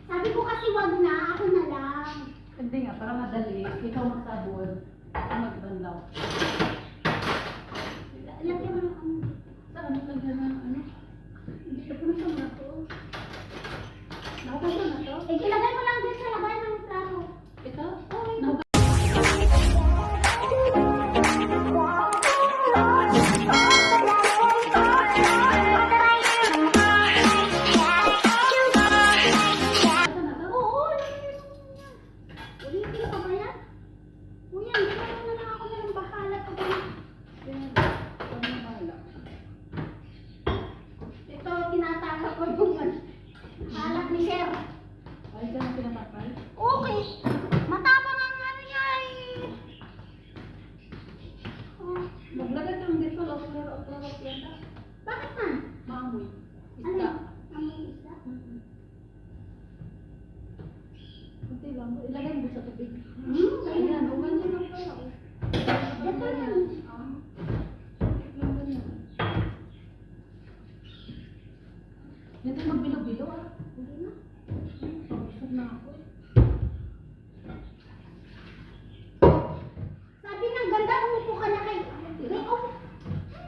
Sabi ko kasi wag na, ako na lang. Hindi nga, para madali. Ikaw magsabon. Ako magbanlaw. Lagyan mo ng ano. Saan mo lagyan ng ano? Hindi ka po na to. Nahugasan na to? Eh, ilagay mo lang din sa lagay ng plato. Ito? Okay. Nahugasan. Oo, ulitin pa ba yan? Kuya, hindi ka na lang ako ng bahala pa ba? Ito, tinataka ko yung halak ni Sir. Ay, dyan ang pinatakal? Okay. Matapang ang ano niya eh. Oh, Maglagay ka lang dito. Laro-laro yata. bakit man? Maamoy. Ano? Isda. Ang isda? Kunti lang. Ilagay mo sa tubig. Ayan. Ayan, ugan niya lang pala. Ito lang. Yan tayo magbilog-bilog ah. Hindi na. Pag-usap na ako eh. Sabi ng ganda, umupo ka na kay... Oh,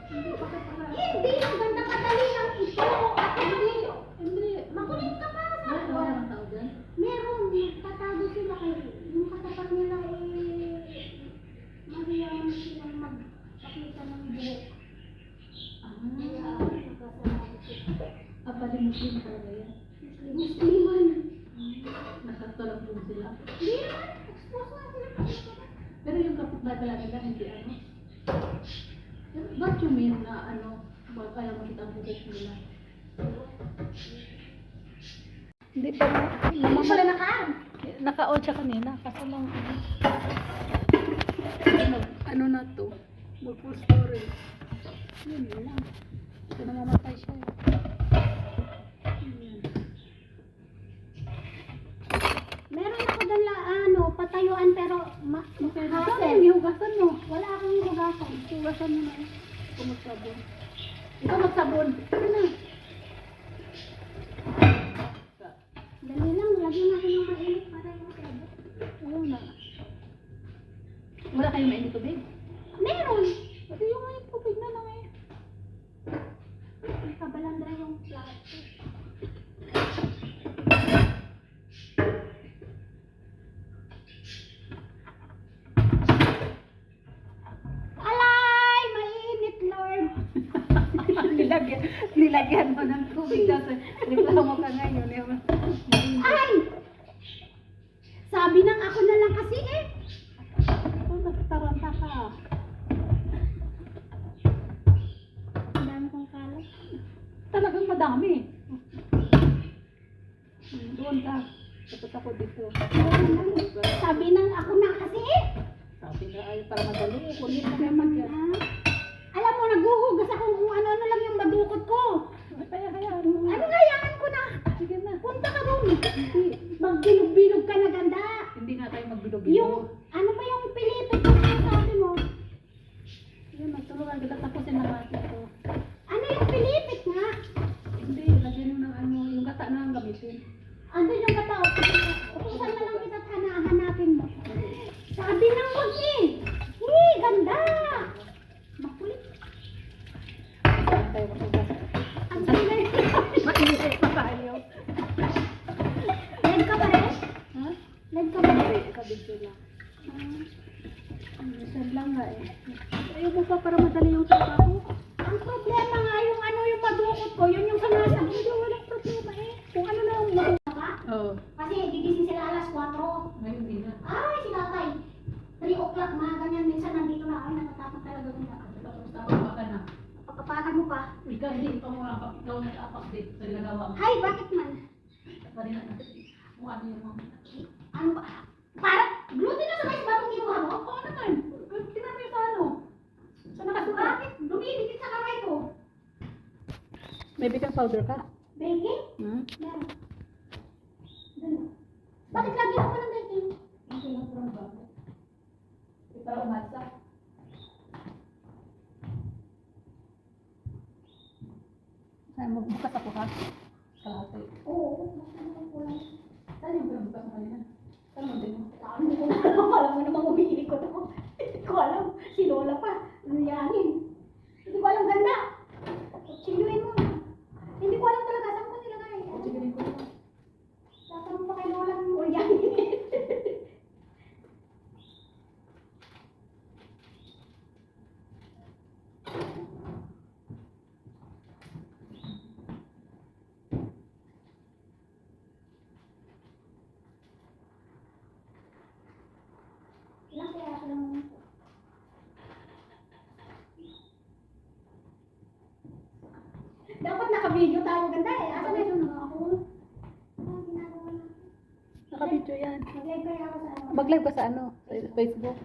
Hindi, bakit pala? hindi, ang ganda kadali lang ito. At hindi. Hindi. Makulit ka pa. Ano ang tao dyan? Meron, tatago sila kay... Yung katapat nila eh... Mariyaman silang magpakita ng buhok. Kaya, nagkasalamat sila. Palimusin talaga yan. Musliman. Nakatulog po sila. Hindi naman. Expose na sila. Pero yung kapitbahay pala nila, hindi ano. What you mean na ano, kaya makita ang buhok nila? Hindi pa Hindi pala nakaan. naka-on siya kanina, kaso lang ano na to, full story. Yun lang. Ito namamatay siya. Meron ako dala, ano, patayuan pero hassle. Hihugasan mo. Wala akong hinugasan. Hihugasan mo na eh. Ikaw magsabon. Ikaw magsabon. Ano na? Dali lang, lagyan natin ng mainit para yung sabot. Ayaw na. Wala kayong mainit tubig? Meron. Pati yung mainit tubig na lang eh. Kabalandra yung plato. Alay! Mainit, Lord! Nilagyan mo ng tubig kasi reklamo ka ngayon. Ay! Sabi nang ako na lang kasi eh. Oh, nagtaranta ka. Ang dami kong kalat. Talagang madami. Doon ka. Tapos ako dito. Sabi nang ako na kasi eh. Sabi ka ay para madali. Kunin ka naman yan. Alam mo, naghuhugas ako kung ano-ano lang yung madukot ko. Kaya. Ano hayaan ko na? Sige na. Punta ka doon. Hindi. Magbilog-bilog ka na ganda. Hindi nga tayo magbilog-bilog. Yung, ano ba yung pilipit ko sabi mo? Yun, magtulungan kita tapusin na natin ito. Ano yung pilipit nga? Hindi, lagyan mo ng ano, yung gata na ang gamitin. Andun yung katao. Utusan na lang kita at hanapin mo. Sabi ng wag eh. Uy, ganda. Makulit. Saan tayo matugas? Ang galing. Mainit pa tayo. Leg ka pa rin? Ha? Leg ka pa rin? Hindi, kabidyo lang. Saan lang nga eh. Ayaw mo pa para madali yung trabaho. Ang problema nga yung ano yung madukot ko, yun yung sanasabi ko, walang problema eh. Kung ano na yung madukot ka, Oo. kasi gigising sila alas 4. Ngayon din na. Ay, si tatay. 3 o'clock, mga ganyan, minsan nandito na ako, natatapang talaga nila. Tapos tama ka na. Pagkapakan mo pa. Ikaw hindi, ikaw nag-update sa ginagawa mo. Ay, bakit man? Kanina na. Kung ano yung mga... Ano ba? Parang, gluten na sa mais ba itong kinuha mo? Oo naman. Tinami sa ano? Sa nakasuka. Bakit? Dumidikit sa kamay ko. May baking powder ka? Baking? Hmm? Meron. Ganun. Bakit lagi ako ng baking? Hindi lang parang bago. Para umasa. Ay, magbukas ako ha. Kalahati. Oo, mas ano ko lang. Naka-video yan. Mag-live kaya ako sa ano? Mag-live ka sa ano? Sa Facebook.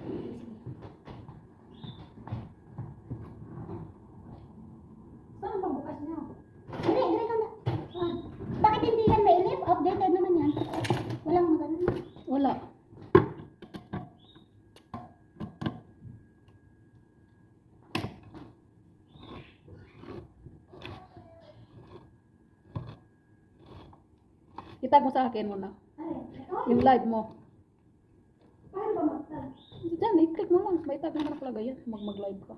Saan ang pagbukas niyo? Hindi, dire ka na. Ah, bakit hindi yan may live? Updated naman yan. Walang magano. Wala. Itag mo sa akin muna. Ay, Yung live mo. paano ba magtag? Diyan, i-click mo lang. May tag naman nakalagay yan. Mag-live ka.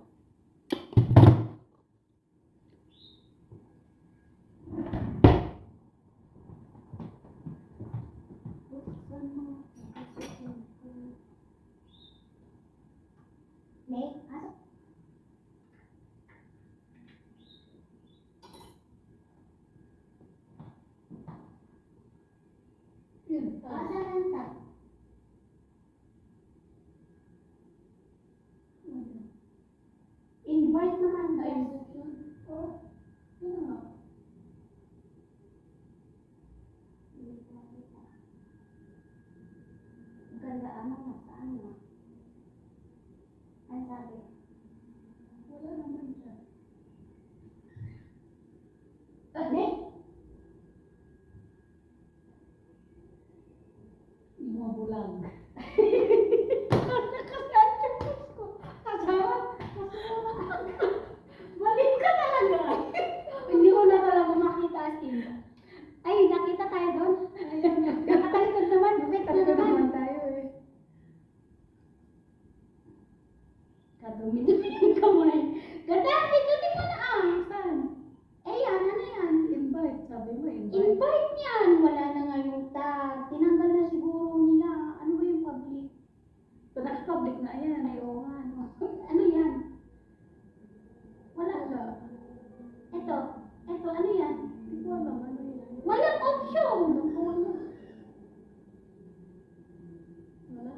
May? Asa? Asa lang tag? Invite naman guys. Oh. Ganda ano na saan mo? Ang sabi? Wala naman dyan. May? Yung mga bulag. Balik ka talaga. Hindi ko na talaga makita as in. Ay, nakita tayo doon. Nakatalikod naman. Bakit talaga naman tayo eh. Kadumi-dumi yung kamay. Ganda, pindutin mo na ah. Saan? Eh yan, ano yan? Invite. Sabi mo, invite. Invite niyan. Wala na nga yung tag. Tinanggal na siguro nila. Ano ba yung public? Public na yan. Ay, oo nga. Ano yan? Wala. Wala. Ito. Ito, ano yan? Hindi ko alam ano yan. Walang option. Wala?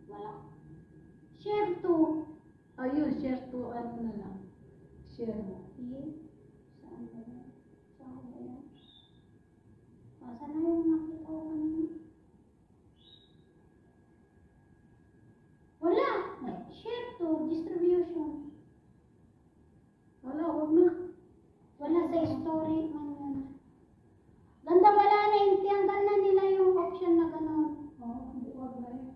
Wala. Share to. Ayun, share to ano na lang. Share mo. Okay. Saan ba yan? Saan ba yan? Saan na yung nakita ko kanina? Wala. Share to. Distribution. Wala, wag na. Wala sa story man yun. Ganda wala na. Tiyanggal na nila yung option na gano'n. Oo, wag na eh.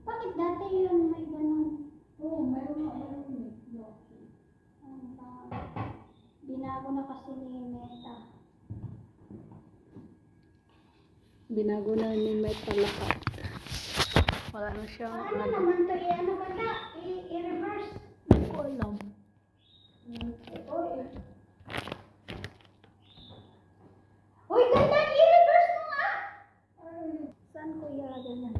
Bakit dati yun may gano'n? Oo, mayroon na eh. Binago na kasi ni Meta. Binago na ni Meta lahat. Wala na siyang Ano naman to? Ano ba na? I-reverse. Hindi ko alam. Uy, ganda! I-reverse mo nga! Saan kuya? Ganyan.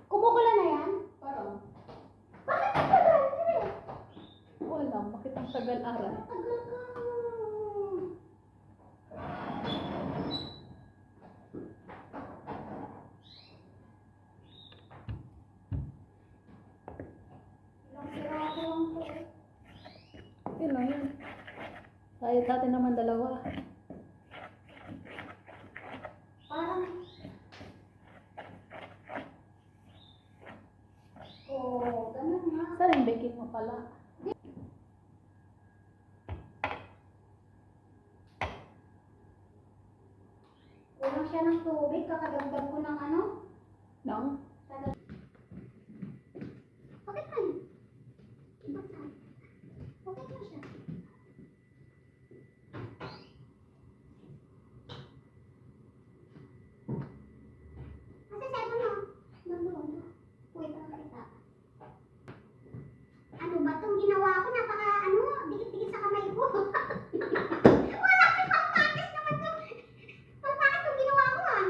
Kumukulo na yan? Parang, Bakit ang tagal? Hindi. hindi ko alam. Bakit ang tagal aral? Tagal ka. Ilang piraso lang to eh. Yun lang yun. Tayo sa atin naman dalawa. Parang... Oh, ganun nga. Saan yung baking mo pala? Kulang siya ng tubig, kakadagdag ko ng ano? Nang? Bakit man? Bakit man siya? Kasi sabi mo, nandun. Wait, ang kita. Ano ba itong ginawa ko? Napaka, ano, dikit-dikit sa kamay ko. Wala kang pampakis naman to. Pampakis itong ginawa ko ah.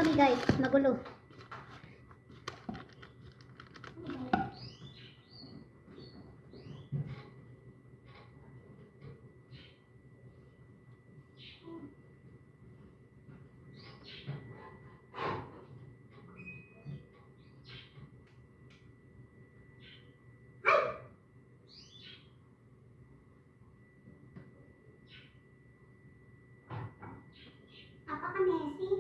kami guys, magulo. Apaka Messi.